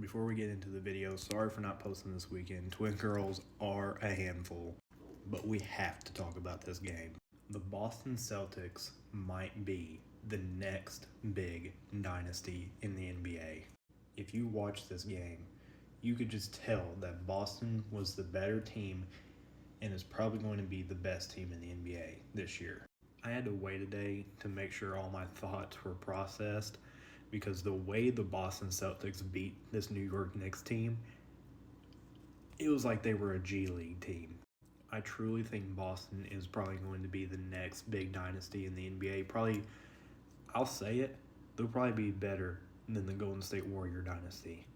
Before we get into the video, sorry for not posting this weekend. Twin girls are a handful, but we have to talk about this game. The Boston Celtics might be the next big dynasty in the NBA. If you watch this game, you could just tell that Boston was the better team and is probably going to be the best team in the NBA this year. I had to wait a day to make sure all my thoughts were processed because the way the Boston Celtics beat this New York Knicks team, it was like they were a G League team. I truly think Boston is probably going to be the next big dynasty in the NBA. Probably, I'll say it, they'll probably be better than the Golden State Warrior dynasty.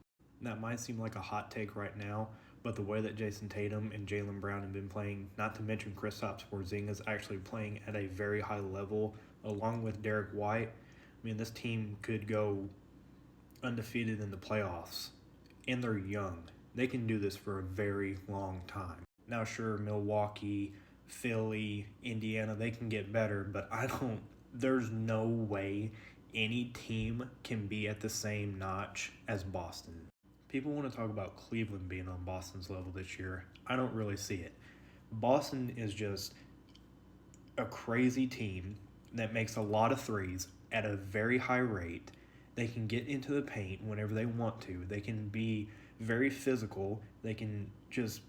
That might seem like a hot take right now, but the way that Jason Tatum and Jaylen Brown have been playing, not to mention Kristaps Porzingis actually playing at a very high level, along with Derek White, I mean, this team could go undefeated in the playoffs, and they're young. They can do this for a very long time. Now, sure, Milwaukee, Philly, Indiana, they can get better, but there's no way any team can be at the same notch as Boston. People want to talk about Cleveland being on Boston's level this year. I don't really see it. Boston is just a crazy team that makes a lot of threes at a very high rate. They can get into the paint whenever they want to. They can be very physical. They can just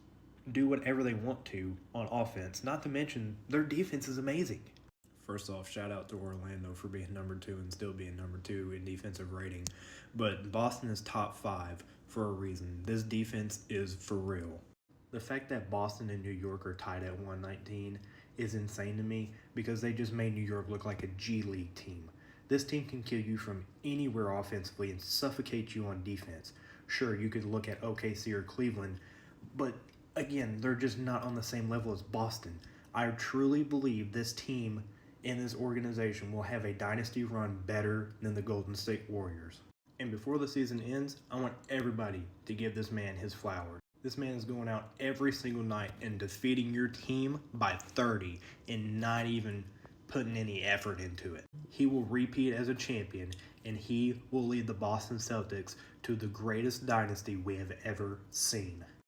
do whatever they want to on offense. Not to mention, their defense is amazing. First off, shout out to Orlando for being number 2 and still being number 2 in defensive rating. But Boston is top 5 for a reason. This defense is for real. The fact that Boston and New York are tied at 119 is insane to me because they just made New York look like a G League team. This team can kill you from anywhere offensively and suffocate you on defense. Sure, you could look at OKC or Cleveland, but again, they're just not on the same level as Boston. I truly believe this team and this organization will have a dynasty run better than the Golden State Warriors. And before the season ends, I want everybody to give this man his flowers. This man is going out every single night and defeating your team by 30 and not even putting any effort into it. He will repeat as a champion, and he will lead the Boston Celtics to the greatest dynasty we have ever seen.